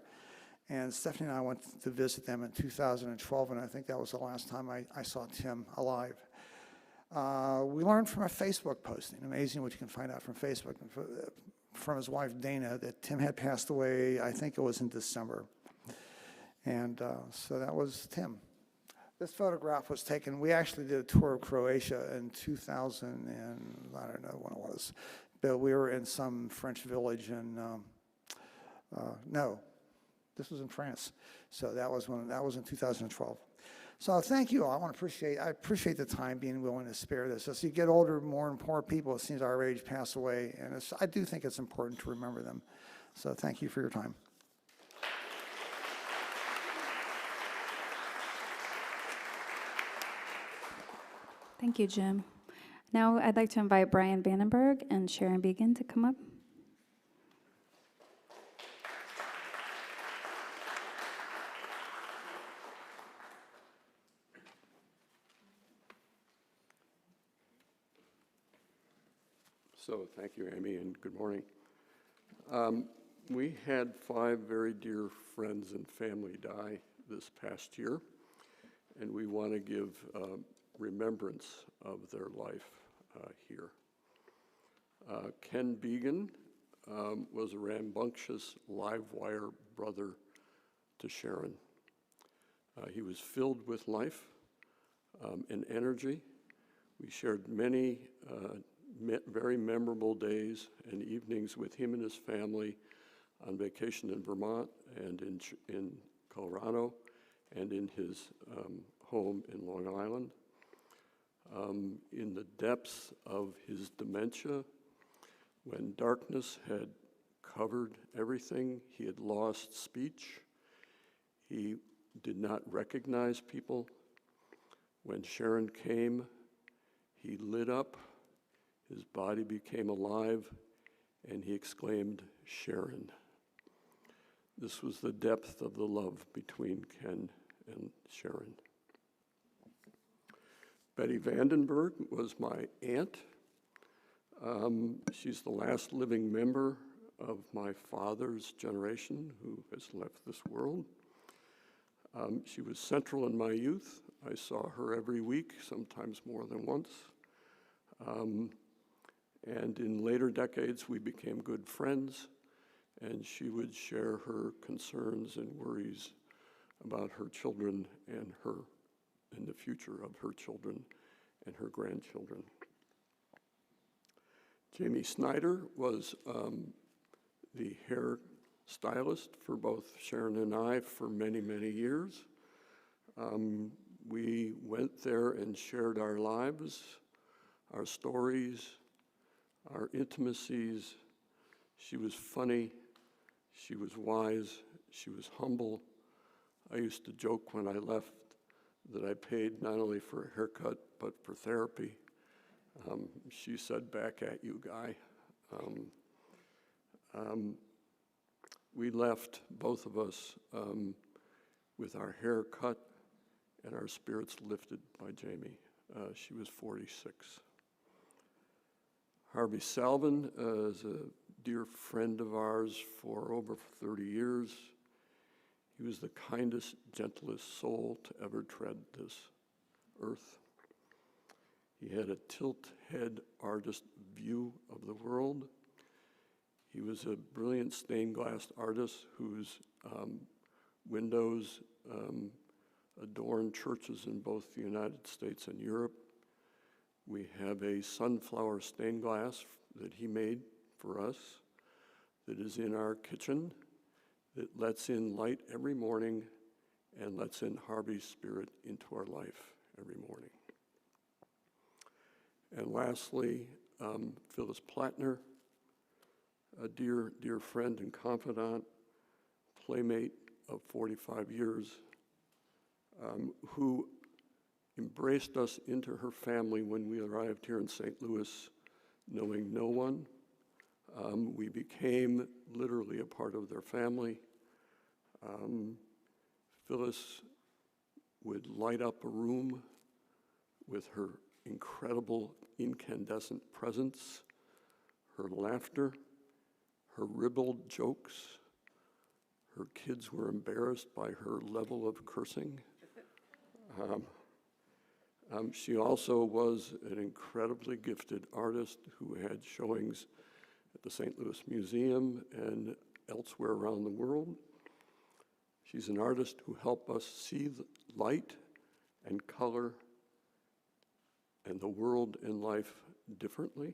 and Stephanie and I went to visit them in 2012, and I think that was the last time I saw Tim alive. We learned from a Facebook posting, amazing what you can find out from Facebook, from his wife Dana, that Tim had passed away, I think it was in December. And so that was Tim. This photograph was taken, we actually did a tour of Croatia in 2000, and I don't know when it was, but we were in some French village in, no, this was in France. So that was in 2012. So thank you all. I appreciate the time being willing to spare this. As you get older, more and more people, it seems our age, pass away, and I do think it's important to remember them. So thank you for your time. Thank you, Jim. Now I'd like to invite Brian Vandenberg and Sharon Began to come up. So thank you, Amy, and good morning. We had 5 very dear friends and family die this past year, and we want to give remembrance of their life here. Ken Began was a rambunctious live wire brother to Sharon. He was filled with life and energy. We shared many very memorable days and evenings with him and his family on vacation in Vermont and in Colorado and in his home in Long Island. In the depths of his dementia, when darkness had covered everything, he had lost speech. He did not recognize people. When Sharon came, he lit up, his body became alive, and he exclaimed, "Sharon." This was the depth of the love between Ken and Sharon. Betty Vandenberg was my aunt. She's the last living member of my father's generation who has left this world. She was central in my youth. I saw her every week, sometimes more than once. And in later decades, we became good friends, and she would share her concerns and worries about her children and the future of her children and her grandchildren. Jamie Snyder was the hair stylist for both Sharon and I for many, many years. We went there and shared our lives, our stories, our intimacies. She was funny, she was wise, she was humble. I used to joke when I left that I paid not only for a haircut, but for therapy. She said, "Back at you, guy." We left, both of us, with our hair cut and our spirits lifted by Jamie. She was 46. Harvey Salvin is a dear friend of ours for over 30 years. He was the kindest, gentlest soul to ever tread this earth. He had a tilt-head artist view of the world. He was a brilliant stained glass artist whose windows adorn churches in both the United States and Europe. We have a sunflower stained glass that he made for us that is in our kitchen that lets in light every morning and lets in Harvey's spirit into our life every morning. And lastly, Phyllis Plattner, a dear, dear friend and confidant, playmate of 45 years, who embraced us into her family when we arrived here in St. Louis, knowing no one. We became literally a part of their family. Phyllis would light up a room with her incredible incandescent presence, her laughter, her ribald jokes. Her kids were embarrassed by her level of cursing. She also was an incredibly gifted artist who had showings at the St. Louis Museum and elsewhere around the world. She's an artist who helped us see the light and color and the world and life differently,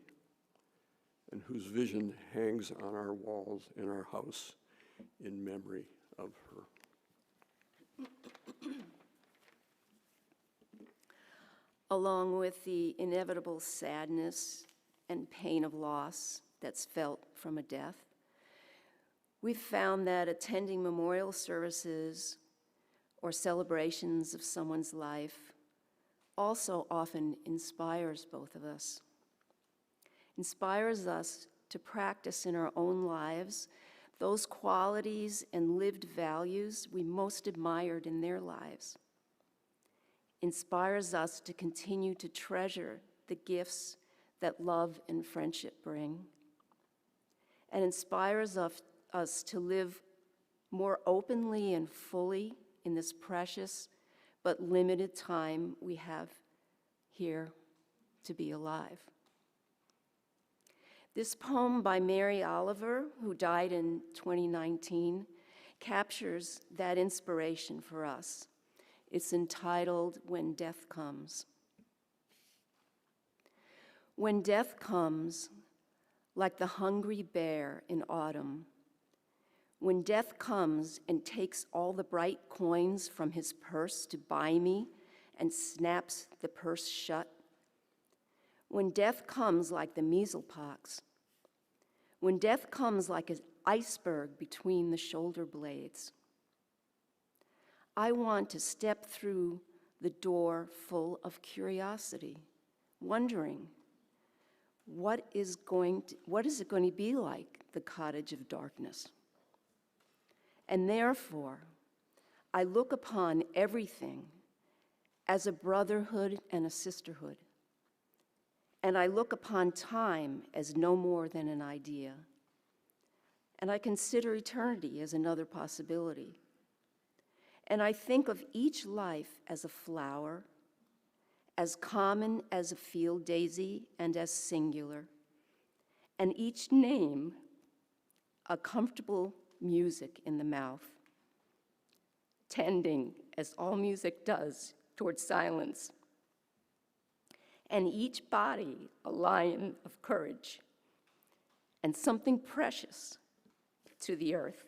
and whose vision hangs on our walls in our house in memory of her. Along with the inevitable sadness and pain of loss that's felt from a death, we've found that attending memorial services or celebrations of someone's life also often inspires both of us. Inspires us to practice in our own lives those qualities and lived values we most admired in their lives. Inspires us to continue to treasure the gifts that love and friendship bring, and inspires us to live more openly and fully in this precious but limited time we have here to be alive. This poem by Mary Oliver, who died in 2019, captures that inspiration for us. It's entitled When Death Comes. When death comes, like the hungry bear in autumn, when death comes and takes all the bright coins from his purse to buy me and snaps the purse shut, when death comes like the measles pox, when death comes like an iceberg between the shoulder blades, I want to step through the door full of curiosity, wondering, what is it going to be like, the cottage of darkness? And therefore, I look upon everything as a brotherhood and a sisterhood. And I look upon time as no more than an idea. And I consider eternity as another possibility. And I think of each life as a flower, as common as a field daisy and as singular, and each name a comfortable music in the mouth, tending, as all music does, towards silence, and each body a lion of courage, and something precious to the earth.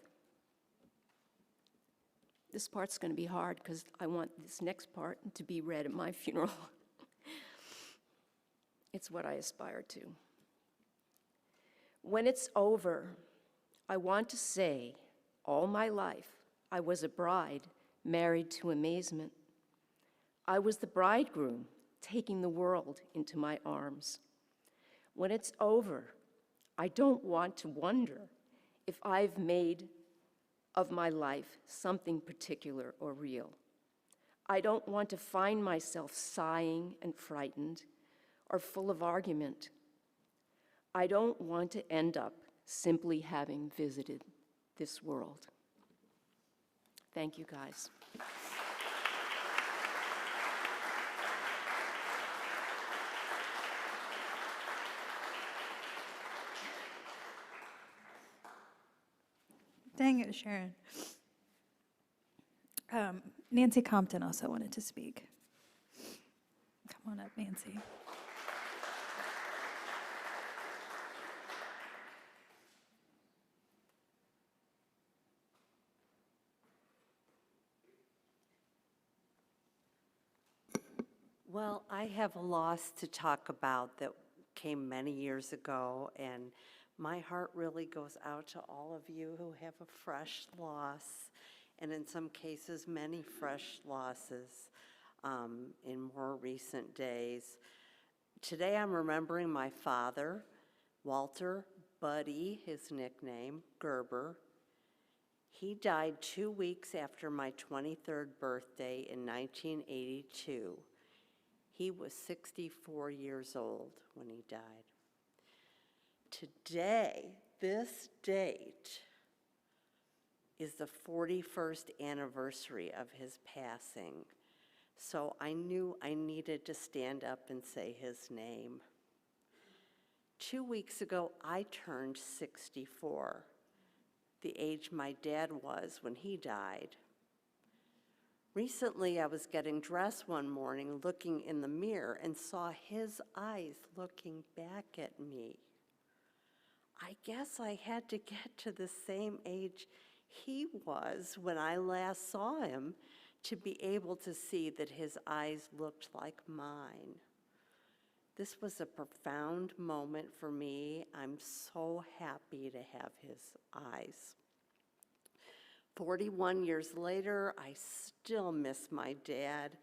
This part's going to be hard because I want this next part to be read at my funeral. It's what I aspire to. When it's over, I want to say, all my life, I was a bride married to amazement. I was the bridegroom taking the world into my arms. When it's over, I don't want to wonder if I've made of my life something particular or real. I don't want to find myself sighing and frightened or full of argument. I don't want to end up simply having visited this world. Thank you, guys. Dang it, Sharon. Nancy Compton also wanted to speak. Come on up, Nancy. Well, I have a loss to talk about that came many years ago, and my heart really goes out to all of you who have a fresh loss, and in some cases, many fresh losses in more recent days. Today, I'm remembering my father, Walter Buddy, his nickname, Gerber. He died 2 weeks after my 23rd birthday in 1982. He was 64 years old when he died. Today, this date, is the 41st anniversary of his passing. So I knew I needed to stand up and say his name. 2 weeks ago, I turned 64, the age my dad was when he died. Recently, I was getting dressed one morning, looking in the mirror, and saw his eyes looking back at me. I guess I had to get to the same age he was when I last saw him to be able to see that his eyes looked like mine. This was a profound moment for me. I'm so happy to have his eyes. 41 years later, I still miss my dad.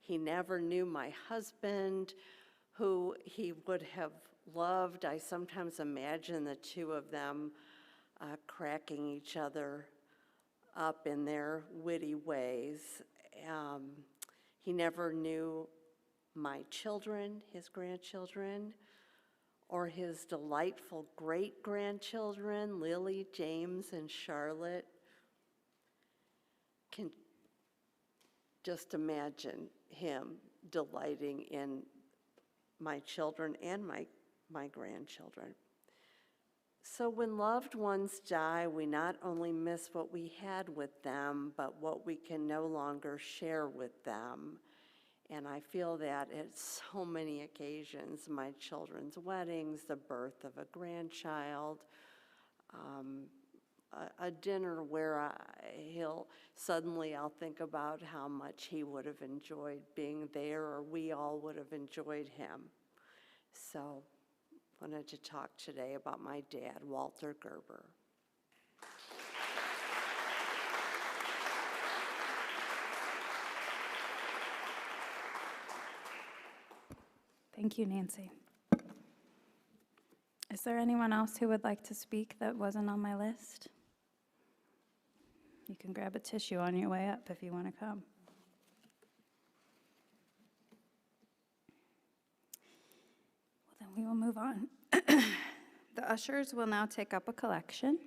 He never knew my husband, who he would have loved. I sometimes imagine the two of them cracking each other up in their witty ways. He never knew my children, his grandchildren, or his delightful great-grandchildren, Lily, James, and Charlotte. Can just imagine him delighting in my children and my grandchildren. So when loved ones die, we not only miss what we had with them, but what we can no longer share with them. And I feel that at so many occasions, my children's weddings, the birth of a grandchild, a dinner where I'll think about how much he would have enjoyed being there, or we all would have enjoyed him. So I wanted to talk today about my dad, Walter Gerber. Thank you, Nancy. Is there anyone else who would like to speak that wasn't on my list? You can grab a tissue on your way up if you want to come. Well, then we will move on. The ushers will now take up a collection.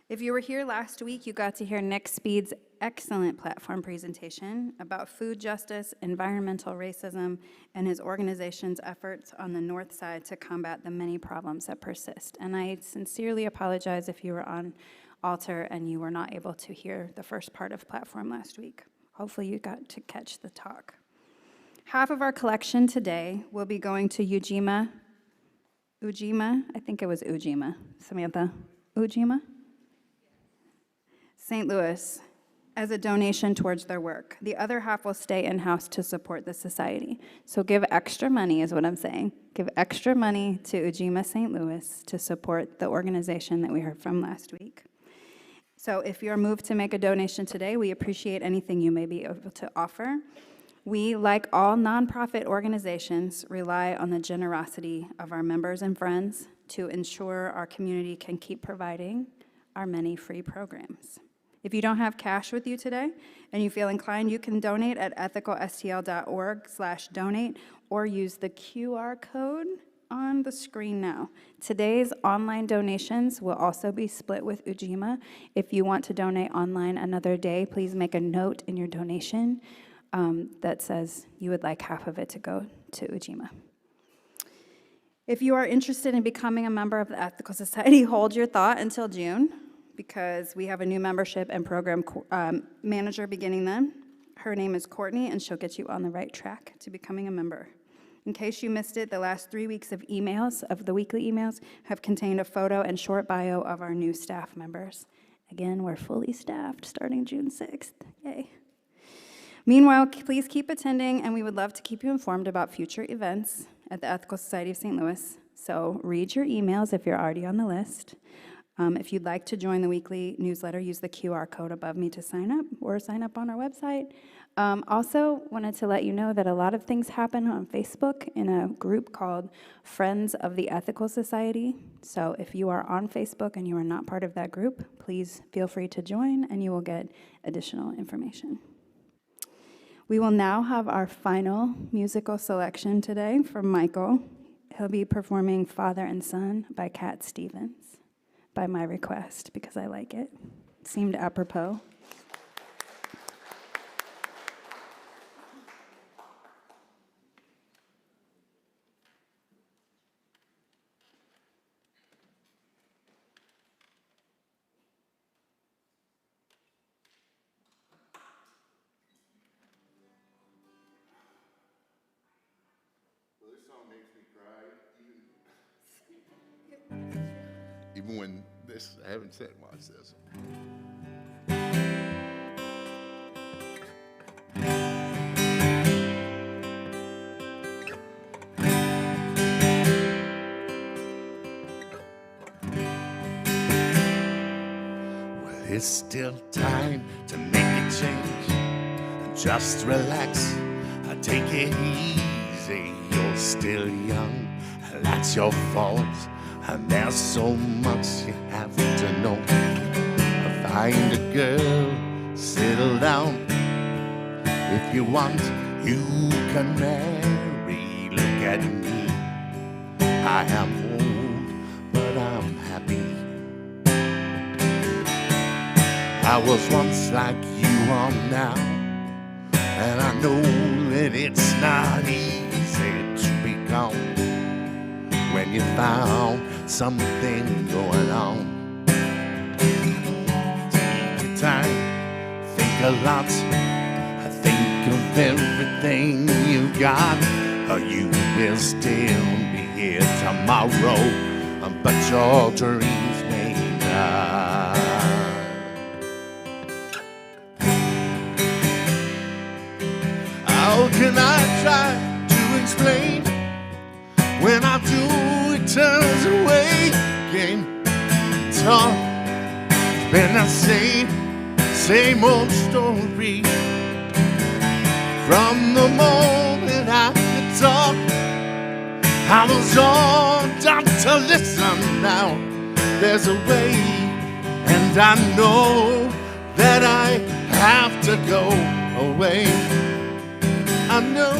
If you were here last week, you got to hear Nick Speed's excellent platform presentation about food justice, environmental racism, and his organization's efforts on the North Side to combat the many problems that persist. And I sincerely apologize if you were on altar and you were not able to hear the first part of platform last week. Hopefully you got to catch the talk. Half of our collection today will be going to Ujima, I think it was Ujima, Samantha, Ujima? St. Louis, as a donation towards their work. The other half will stay in-house to support the society. So give extra money is what I'm saying. Give extra money to Ujima St. Louis to support the organization that we heard from last week. So if you're moved to make a donation today, we appreciate anything you may be able to offer. We, like all nonprofit organizations, rely on the generosity of our members and friends to ensure our community can keep providing our many free programs. If you don't have cash with you today and you feel inclined, you can donate at ethicalstl.org/donate or use the QR code on the screen now. Today's online donations will also be split with Ujima. If you want to donate online another day, please make a note in your donation that says you would like half of it to go to Ujima. If you are interested in becoming a member of the Ethical Society, hold your thought until June, because we have a new membership and program manager beginning then. Her name is Courtney, and she'll get you on the right track to becoming a member. In case you missed it, the last 3 weeks of emails, of the weekly emails, have contained a photo and short bio of our new staff members. Again, we're fully staffed starting June 6th. Yay. Meanwhile, please keep attending, and we would love to keep you informed about future events at the Ethical Society of St. Louis. So read your emails if you're already on the list. If you'd like to join the weekly newsletter, use the QR code above me to sign up, or sign up on our website. Also, wanted to let you know that a lot of things happen on Facebook in a group called Friends of the Ethical Society. So if you are on Facebook and you are not part of that group, please feel free to join, and you will get additional information. We will now have our final musical selection today from Michael. He'll be performing Father and Son by Cat Stevens, by my request, because I like it. It seemed apropos. Even when this, I haven't said much this. Well, it's still time to make a change. Just relax, take it easy. You're still young, that's your fault. And there's so much you have to know. Find a girl, settle down. If you want, you can marry. Look at me, I am old, but I'm happy. I was once like you are now, and I know that it's not easy to be gone when you found something going on. Take your time, think a lot, think of everything you got. You will still be here tomorrow, but your dreams may not. How can I try to explain when I do it turns away again? Talk, it's been the same old story. From the moment I could talk, I was all done to listen. Now there's a way, and I know that I have to go away. I know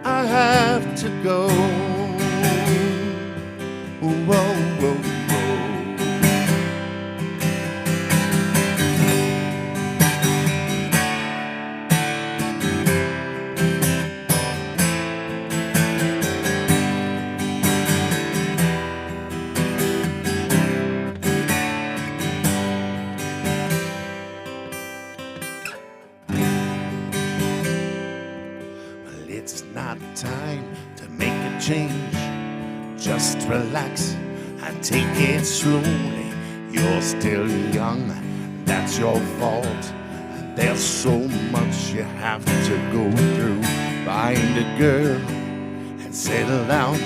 I have to go. Whoa, whoa, whoa. It's not time to make a change. Just relax and take it slowly. You're still young, that's your fault. There's so much you have to go through. Find a girl and settle down.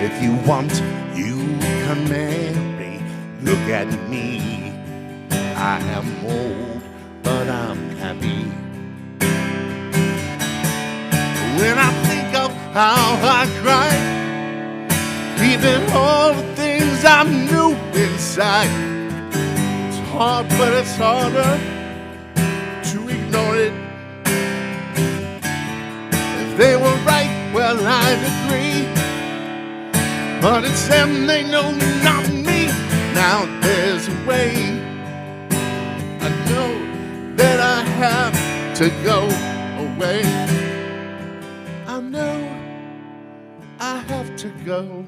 If you want, you can marry. Look at me, I am old, but I'm happy. When I think of how I cried, keeping all the things I knew inside, it's hard, but it's harder to ignore it. If they were right, well, I'd agree, but it's them, they know, not me. Now there's a way, I know that I have to go away. I know I have to go.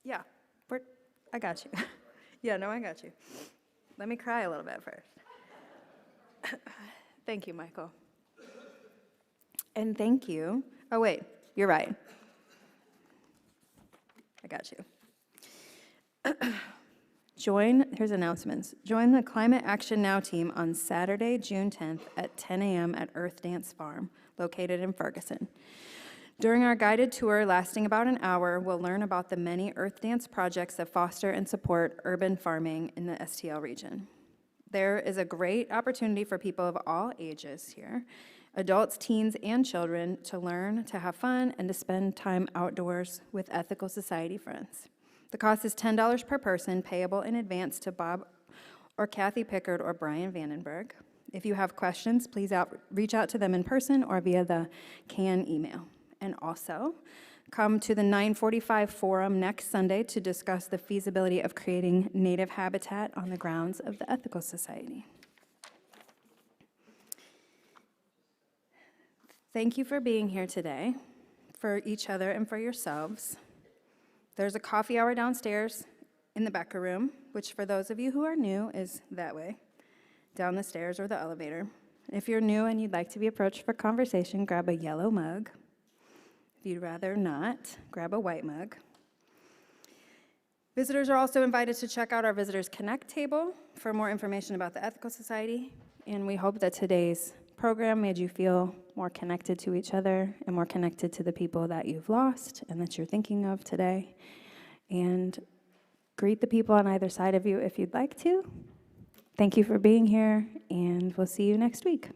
Yeah, I got you. Yeah, no, I got you. Let me cry a little bit first. Thank you, Michael. And thank you. Oh, wait, you're right. I got you. Here's announcements. Join the Climate Action Now team on Saturday, June 10th at 10 a.m. at Earth Dance Farm, located in Ferguson. During our guided tour, lasting about an hour, we'll learn about the many Earth Dance projects that foster and support urban farming in the STL region. There is a great opportunity for people of all ages here, adults, teens, and children, to learn, to have fun, and to spend time outdoors with Ethical Society friends. The cost is $10 per person, payable in advance to Bob or Kathy Pickard or Brian Vandenberg. If you have questions, please reach out to them in person or via the CAN email. And also, come to the 9:45 forum next Sunday to discuss the feasibility of creating native habitat on the grounds of the Ethical Society. Thank you for being here today, for each other and for yourselves. There's a coffee hour downstairs in the Becker room, which for those of you who are new is that way, down the stairs or the elevator. If you're new and you'd like to be approached for conversation, grab a yellow mug. If you'd rather not, grab a white mug. Visitors are also invited to check out our Visitors Connect table for more information about the Ethical Society, and we hope that today's program made you feel more connected to each other and more connected to the people that you've lost and that you're thinking of today. and greet the people on either side of you if you'd like to. Thank you for being here, and we'll see you next week.